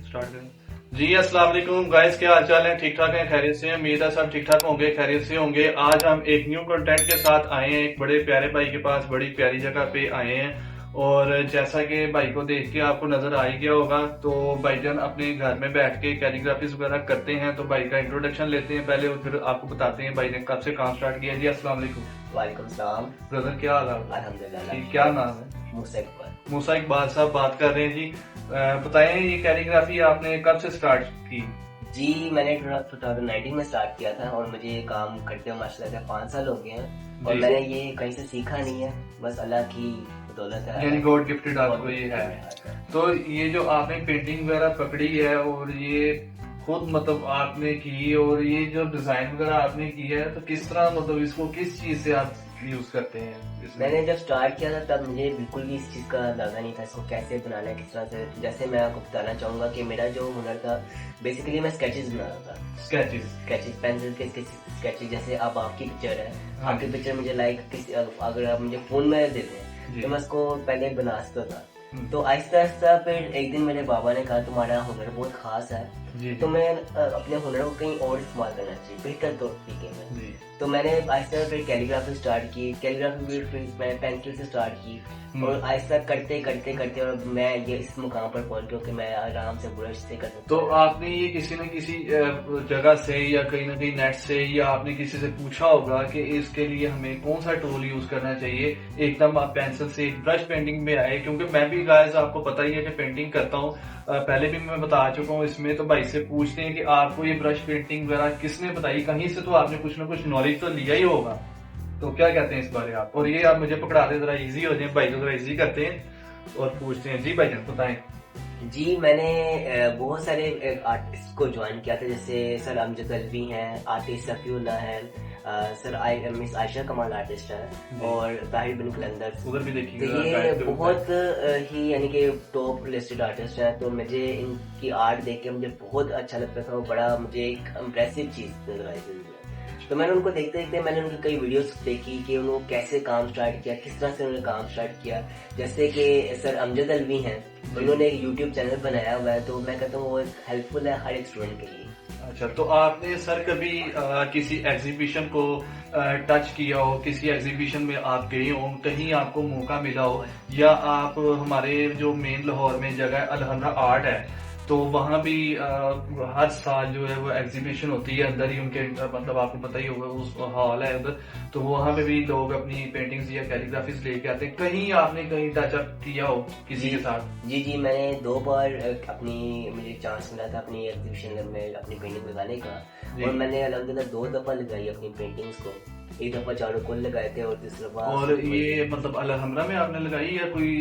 Start करें जी। अस्सलाम वालेकुम गाइस, क्या हाल चाल है? ठीक ठाक हैं, खैरियत से हैं? उम्मीद है सब ठीक ठाक होंगे, खैरियत से होंगे। आज हम एक न्यू कंटेंट के साथ आए हैं, एक बड़े प्यारे भाई के पास, बड़ी प्यारी जगह पे आए हैं। और जैसा कि भाई को देख के आपको नजर आ ही गया होगा, तो भाईजान अपने घर में बैठ के कैलीग्राफीज वगैरह करते हैं। तो भाई का इंट्रोडक्शन लेते हैं पहले, फिर आपको बताते हैं भाई ने कब से काम स्टार्ट किया। जी अस्सलाम वालेकुम। वालेकुम सलाम। ब्रदर क्या हाल है? अल्हम्दुलिल्लाह। क्या नाम है? मूसा इकबाल। मूसा इकबाल साहब बात कर रहे हैं जी। बताएं ये कैलीग्राफी आपने कब से स्टार्ट की? जी मैंने 2019 में स्टार्ट किया था और मुझे ये काम करते हुए माशाल्लाह 5 साल हो गए हैं। और मैंने ये कहीं से सीखा नहीं है, बस अल्लाह की बदौलत है, यानी गॉड गिफ्टेड आपको ये है। तो ये जो आपने पेंटिंग वगैरह पकड़ी है और ये खुद मतलब आपने की, और ये जो डिजाइन वगैरह आपने की है, तो किस तरह मतलब इसको किस चीज से आप यूज करते हैं? मैंने जब स्टार्ट किया था तब मुझे बिल्कुल भी इस चीज़ का अंदाजा नहीं था इसको कैसे बनाना है, किस तरह से। जैसे मैं आपको बताना चाहूंगा कि मेरा जो हुनर था, बेसिकली मैं स्केचेस बना रहा था। स्केचेस पेंसिल के स्केचेस। जैसे अब आपकी पिक्चर है, आपकी पिक्चर मुझे अगर आप मुझे फोन में दे दें तो मैं उसको पहले बना सकता था। तो आहिस्ता आहिस्ता फिर एक दिन मेरे बाबा ने कहा तुम्हारा हुनर बहुत खास है, तो मैं अपने हुनर को कहीं और इस्तेमाल करना चाहिए बेहतर तरीके में। तो मैंने आहिस्ता फिर कैलीग्राफी स्टार्ट की। कैलीग्राफी फिर मैं पेंसिल से स्टार्ट की, और आहिस्ता करते करते करते और मैं ये इस मुकाम पर पहुंच गया कि मैं आराम से ब्रश से कर सकता। तो आपने ये किसी न किसी जगह से या कहीं ना कहीं नेट से या आपने किसी से पूछा होगा कि इसके लिए हमें कौन सा टूल यूज करना चाहिए? एकदम आप पेंसिल से ब्रश पेंटिंग में आए, क्योंकि मैं भी गाइस आपको पता ही है कि पेंटिंग करता हूँ, पहले भी मैं बता चुका हूँ इसमें। तो भाई से पूछते हैं कि आपको ये ब्रश पेंटिंग वगैरह किसने बताई? कहीं से तो आपने कुछ ना कुछ नॉलेज तो लिया ही होगा, तो क्या कहते हैं इस बारे आप? और ये आप मुझे पकड़ा दे, जरा इजी हो जाए, भाई को जरा इजी करते हैं और पूछते हैं। जी भाई बताएं। जी मैंने बहुत सारे आर्टिस्ट को ज्वाइन किया था, जैसे सर अमजद अलवी हैं, आर्टिस्ट सफीउल्लाह हैं, सर मिस आयशा कमाल आर्टिस्ट है, और ताहिर बिन कलंदर उधर भी देखिए। तो ये बहुत ही यानी कि टॉप लिस्टेड आर्टिस्ट है। तो मुझे इनकी आर्ट देख के मुझे बहुत अच्छा लगता था, वो बड़ा मुझे एक इम्प्रेसिव चीज नजर आई थी। तो मैंने उनको देखते देखते मैंने उनकी कई वीडियोस देखी कि उन्होंने कैसे काम स्टार्ट किया, किस तरह से उन्होंने काम स्टार्ट किया। जैसे कि सर अमजद अलवी हैं, उन्होंने एक यूट्यूब चैनल बनाया हुआ है, तो मैं कहता हूँ वो हेल्पफुल है हर एक स्टूडेंट के लिए। अच्छा, तो आपने सर कभी किसी एग्जीबिशन को टच किया हो, किसी एग्जीबिशन में आप गए हो, कहीं आपको मौका मिला हो, या आप हमारे जो मेन लाहौर में जगह अलहमरा आर्ट है, तो वहाँ भी हर साल जो है वो एग्जीबिशन होती है, अंदर ही उनके मतलब आपको पता ही होगा उस हॉल है उधर, तो वहाँ पे भी लोग अपनी पेंटिंग्स या कैलीग्राफीज लेके आते हैं। कहीं आपने कहीं टचअप किया हो किसी के साथ? जी मैंने 2 बार मुझे चांस मिला था अपनी एग्जीबिशन में अपनी पेंटिंग लगाने का, और मैंने अलहमदुलिल्लाह 2 दफा लगाई अपनी पेंटिंग्स को। एक दफा चारों कोल लगाए थे और दूसरी दफा। और ये मतलब अलहमरा में आपने लगाई या कोई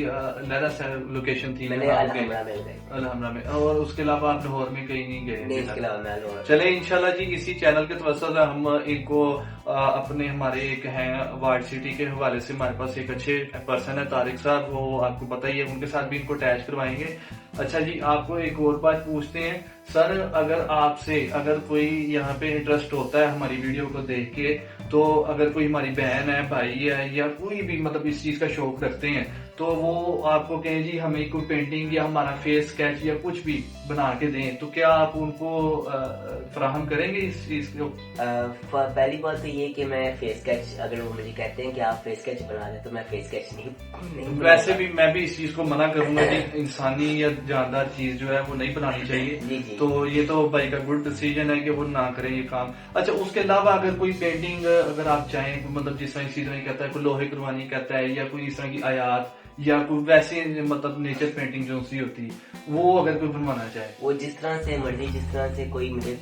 लहरा लोकेशन थी? मैंने अलहमरा में लगाई। अलहमरा में। और उसके अलावा आप लाहौर में कहीं नहीं गए? नहीं, इसके अलावा मैं लाहौर। चले इंशाल्लाह जी, इसी चैनल के तवज्जुह से हम इनको अपने हमारे एक हैं वार्ड सिटी के हवाले से हमारे पास एक अच्छे पर्सन है तारिक साहब, वो आपको पता ही है, उनके साथ भी इनको अटैच करवाएंगे। अच्छा जी, आपको एक और बात पूछते हैं सर, अगर कोई यहाँ पे इंटरेस्ट होता है हमारी वीडियो को देख के, तो अगर कोई हमारी बहन है, भाई है, या कोई भी मतलब इस चीज का शौक रखते हैं, तो वो आपको कहें जी हमें कोई पेंटिंग या हमारा फेस स्केच या कुछ भी बना के दें, तो क्या आप उनको फराहम करेंगे इस चीज को? पहली बात तो ये कि मैं फेस स्केच, अगर वो मुझे कहते हैं कि आप फेस स्केच बना दें, तो मैं फेस स्केच नहीं वैसे भी मैं भी इस चीज को मना करूंगा कि इंसानी या जानदार चीज जो है वो नहीं बनानी चाहिए। तो ये तो भाई का गुड डिसीजन है कि वो ना करें ये काम। अच्छा, उसके अलावा अगर कोई पेंटिंग अगर आप चाहें, मतलब जिस तरह इसी तरह कहता है, कोई लोहे करवानी कहता है, या कोई इस तरह की आयात, या कोई वैसे मतलब नेचर पेंटिंग जो सी होती है, वो अगर कोई बनवाना चाहे, वो जिस तरह से मर्जी, जिस तरह से कोई मुझे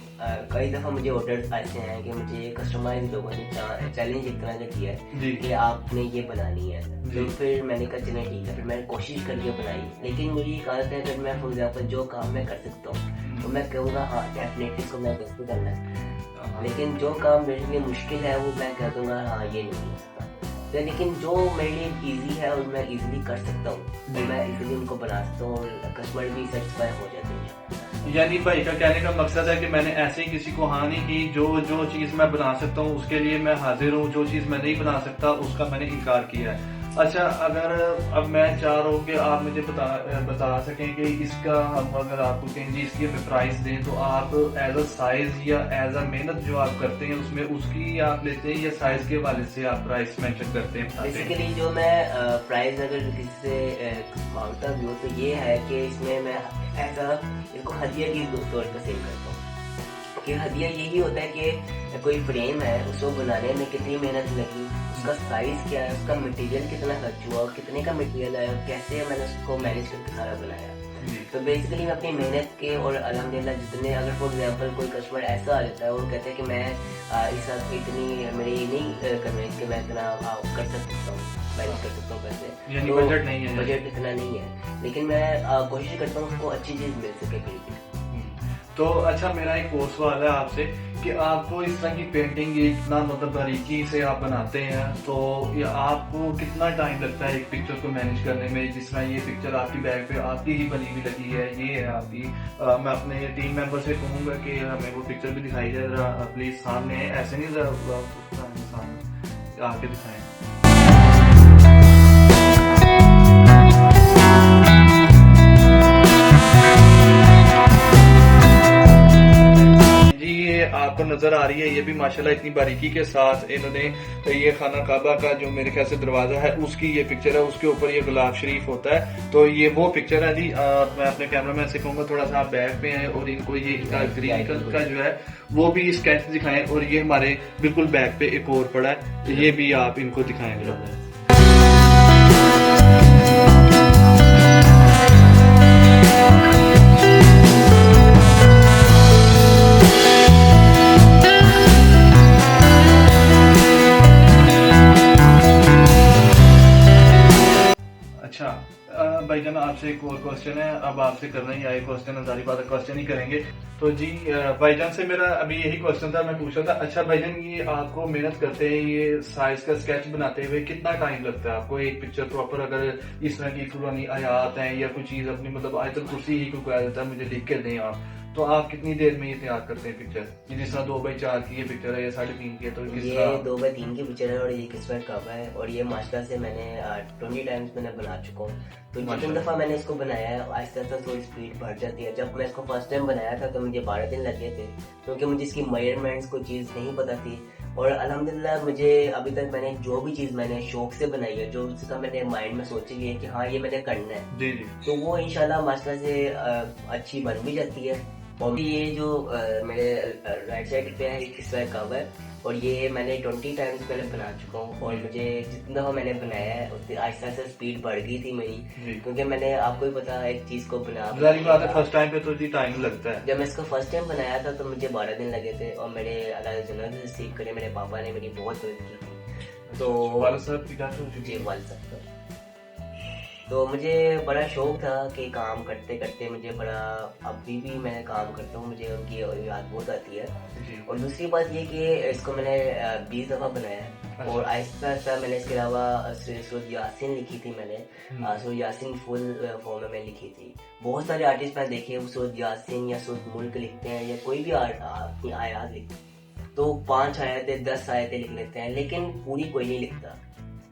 कई दफा मुझे ऑर्डर ऐसे हैं कि मुझे कस्टमाइज लोगों ने चैलेंज एक तरह का किया है कि आपने ये बनानी है, तो फिर मैंने कहा चले ठीक है, फिर मैंने कोशिश करके बनाई। लेकिन मुझे ये आदत है, अगर मैं फॉर एग्जाम्पल जो काम मैं कर सकता हूँ तो मैं कहूँगा हाँ डेफिनेटली इसको मैं बिल्कुल करना है, लेकिन जो काम मेरे लिए मुश्किल है वो मैं कह दूंगा हाँ ये नहीं हो सकता। तो लेकिन जो मेरे लिए इजी है और मैं इजीली कर सकता हूँ, तो मैं इजीली उनको बना सकता हूँ और कस्टमर भी सेटिस्फाई हो जाते हैं। यानी भाई का कहने का मकसद है कि मैंने ऐसे ही किसी को हाँ नहीं की, जो चीज मैं बना सकता हूँ उसके लिए मैं हाजिर हूँ, जो चीज मैं नहीं बना सकता उसका मैंने इनकार किया है। अच्छा, अगर अब मैं चाह रहा हूँ कि आप मुझे बता सकें कि इसका हम अगर आपको कहें जी इसकी हमें प्राइस दें, तो आप एज अ साइज या एज अ मेहनत जो आप करते हैं उसमें उसकी आप लेते हैं या साइज के हवाले से आप प्राइस मेंशन करते हैं? बेसिकली जो मैं प्राइस अगर किसी से मांगता भी हूँ तो ये है कि इसमें मैं एज अ इसको हदिया की तौर पर सेल करता हूँ। कि हदिया यही होता है कि कोई फ्रेम है, उसको बनाने में कितनी मेहनत लगी, उसका साइज क्या है, उसका मटेरियल कितना खर्च हुआ, कितने का मटेरियल आया, कैसे मैंने उसको मैनेज करके सारा बनाया। तो बेसिकली मैं अपनी मेहनत के और अल्हम्दुलिल्लाह जितने, अगर फॉर एग्जांपल कोई कस्टमर ऐसा आ जाता है और कहते हैं कि मैं इस वक्त इतनी मेरी नहीं कन्वेंस कि मैं इतना कर सकता हूँ, मैनेज कर सकता हूँ पैसे, यानी तो बजट नहीं है, बजट इतना नहीं है, लेकिन मैं कोशिश करता हूँ उसको अच्छी चीज मिल सके कहीं भी। तो अच्छा, मेरा एक और सवाल है आपसे कि आपको इस तरह की पेंटिंग इतना मतलब बारीकी से आप बनाते हैं, तो ये आपको कितना टाइम लगता है एक पिक्चर को मैनेज करने में? जिस तरह ये पिक्चर आपकी बैग पे आपकी ही बनी हुई लगी है, ये है आपकी, मैं अपने टीम मेंबर से कहूंगा कि हमें वो पिक्चर भी दिखाई जाए जरा प्लीज सामने, ऐसे नहीं जरा सामने आके दिखाएं। आपको नजर आ रही है, ये भी माशाल्लाह इतनी बारीकी के साथ इन्होंने ये खाना काबा का जो मेरे ख्याल से दरवाजा है उसकी ये पिक्चर है, उसके ऊपर ये गुलाब शरीफ होता है, तो ये वो पिक्चर है जी। मैं अपने कैमरामैन से कहूंगा थोड़ा सा आप बैक पे हैं और इनको ये इनका ग्रीन कलर का जो है वो भी स्केच दिखाएं, और ये हमारे बिल्कुल बैक पे एक और पड़ा है, ये भी आप इनको दिखाएंगे। भाईजान आपसे एक और क्वेश्चन है, अब आपसे करना ही आए क्वेश्चन, सारी बात क्वेश्चन ही करेंगे। तो जी भाईजान से मेरा अभी यही क्वेश्चन था, मैं पूछा था। अच्छा भाईजान, ये आपको मेहनत करते हैं ये साइज का स्केच बनाते हुए कितना टाइम लगता है आपको? एक पिक्चर प्रॉपर अगर इस तरह की पुरानी आयात है या कोई चीज अपनी मतलब आयतल कुर्सी ही को कहा जाता है मुझे लिख के दें आप, तो आप कितनी देर में ये तैयार करते हैं पिक्चर? जिस तरह 2x4 की ये पिक्चर है या 3.5 की है, तो ये 2x3 की पिक्चर है और ये किस्मत कब है, और ये माशाल्लाह से मैंने 20 टाइम्स मैंने बना चुका हूँ। तो जितनी दफा मैंने इसको बनाया है आहिस्ता आहिस्ता थोड़ी स्पीड बढ़ जाती है। जब मैं इसको फर्स्ट टाइम बनाया था तो मुझे 12 दिन लग गए थे, क्योंकि मुझे इसकी मेजरमेंट्स को चीज नहीं पता थी, और अल्हम्दुलिल्लाह मुझे अभी तक मैंने जो भी चीज मैंने शौक से बनाई है, जो उसका मैंने माइंड में सोची है कि हाँ ये मैंने करना है जी, तो वो इंशाल्लाह माशाल्लाह से अच्छी बन भी जाती है। और ये जो मेरे राइट साइड पे है किस तरह का है, और ये मैंने 20 टाइम्स पहले बना चुका हूँ, और मुझे जितना दफा मैंने बनाया है उससे आहिस्ता आहिस्ता स्पीड बढ़ गई थी मेरी, क्योंकि मैंने आपको ही पता है एक चीज को बना फर्स्ट टाइम पे तो जी टाइम लगता है। जब मैं इसको फर्स्ट टाइम बनाया था तो मुझे 12 दिन लगे थे, और मेरे अल्लाह जन्नत नसीब करे मेरे पापा ने मेरी बहुत मदद की थी। तो वालिद साहब की क्या जी, वालिद साहब। तो मुझे बड़ा शौक था कि काम करते करते मुझे बड़ा, अभी भी मैं काम करता हूँ, मुझे उनकी याद बहुत आती है। और दूसरी बात ये कि इसको मैंने 20 दफा बनाया है, और आहिस्ता आहिस्ता मैंने इसके अलावा सूरत यासीन लिखी थी मैंने, सूरत यासीन फुल फॉर्म में मैं लिखी थी। बहुत सारे आर्टिस्ट मैंने देखे वो सूरत यासीन या सूरत मुल्क लिखते हैं या कोई भी अपनी आयात लिखते हैं, तो 5 आयतें 10 आयतें लिख लेते हैं, लेकिन पूरी कोई नहीं लिखता।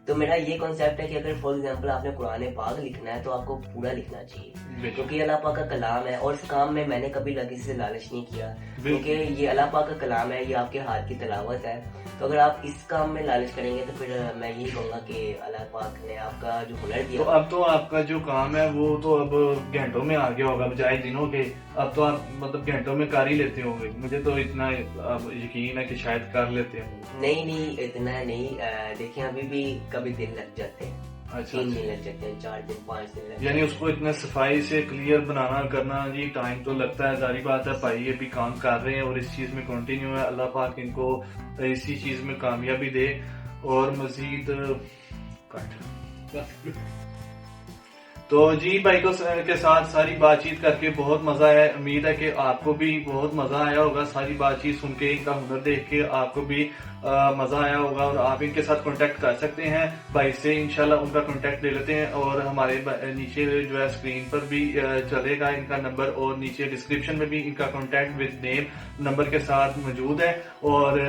तो मेरा ये कॉन्सेप्ट है कि अगर फॉर एग्जांपल आपने कुरान पाक लिखना है तो आपको पूरा लिखना चाहिए, क्योंकि अल्लाह पाक का कलाम है, और इस काम में मैंने कभी किसी से लालच नहीं किया, क्योंकि ये अल्लाह पाक का कलाम है, ये आपके हाथ की तिलावत है। तो अगर आप इस काम में लालच करेंगे तो फिर मैं यही कहूँगा कि अल्लाह पाक ने आपका जो हुनर दिया, तो अब तो आपका जो काम है वो तो अब घंटों में आ गया होगा बजाय दिनों के, अब तो आप मतलब घंटों में कर ही लेते होंगे। मुझे तो इतना यकीन है कि शायद कर लेते होंगे। नहीं इतना नहीं, देखिए अभी भी कभी दिन लग जाते हैं, 3 दिन लग जाते हैं, 4 दिन 5 दिन लग, यानी उसको इतना सफाई से क्लियर बनाना करना जी टाइम तो लगता है, जारी बात है। भाई ये भी काम कर रहे हैं और इस चीज में कंटिन्यू है, अल्लाह पाक इनको इसी चीज में कामयाबी दे और मजीद तो जी भाई को के साथ सारी बातचीत करके बहुत मजा आया, उम्मीद है कि आपको भी बहुत मजा आया होगा सारी बातचीत सुन के, इनका हुनर देख के आपको भी मजा आया होगा और आप इनके साथ कांटेक्ट कर सकते हैं भाई से। इंशाल्लाह उनका कांटेक्ट ले लेते हैं और हमारे नीचे जो है स्क्रीन पर भी चलेगा इनका नंबर और नीचे डिस्क्रिप्शन में भी इनका कांटेक्ट विद नेम नंबर के साथ मौजूद है। और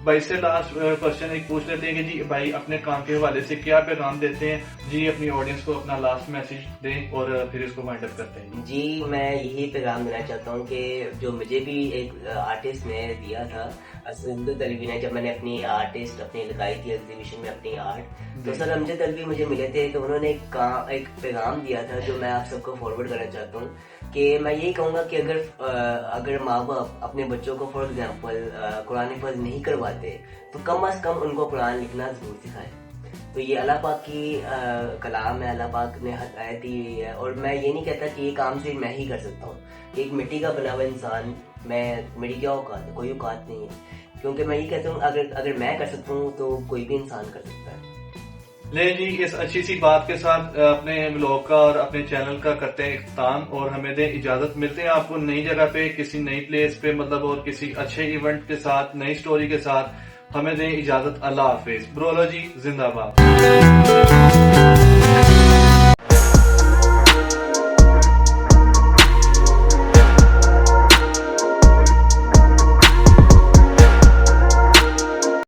भाई से लास्ट क्वेश्चन एक पूछ लेते हैं कि जी भाई अपने काम के हवाले से क्या पैगाम देते हैं जी, अपनी ऑडियंस को अपना लास्ट मैसेज दें और फिर इसको वाइंड अप करते हैं। जी मैं यही पैगाम देना चाहता हूँ कि जो मुझे भी एक आर्टिस्ट ने दिया था अमजद अल्वी ने, जब मैंने अपनी आर्टिस्ट अपनी लगाई थी एग्जीबिशन में अपनी आर्ट, तो सर अमजद अल्वी मुझे मिले थे तो उन्होंने एक पैगाम दिया था जो मैं आप सबको फॉरवर्ड करना चाहता हूँ कि मैं यही कहूँगा कि अगर माँ बाप अपने बच्चों को फॉर एग्जाम्पल कुरान हिफ़्ज़ नहीं करवाते तो कम अज कम उनको कुरान लिखना जरूर सिखाएं। तो ये अल्लाह पाक की कलाम है, अल्लाह पाक ने हदायत दी हुई है। और मैं ये नहीं कहता कि ये काम सिर्फ मैं ही कर सकता हूँ कि एक मिट्टी का बना हुआ इंसान मेरी क्या औकात है, कोई औकात नहीं है। क्योंकि मैं ये कहता हूँ अगर मैं कर सकता हूँ तो कोई भी इंसान कर सकता है। ले जी, इस अच्छी सी बात के साथ अपने ब्लॉग का और अपने चैनल का करते हैं इख्तिताम और हमें दें इजाजत। मिलते हैं आपको नई जगह पे, किसी नई प्लेस पे, मतलब और किसी अच्छे इवेंट के साथ, नई स्टोरी के साथ। हमें दें इजाजत। अल्लाह हाफिज। ब्रोलॉजी जिंदाबाद।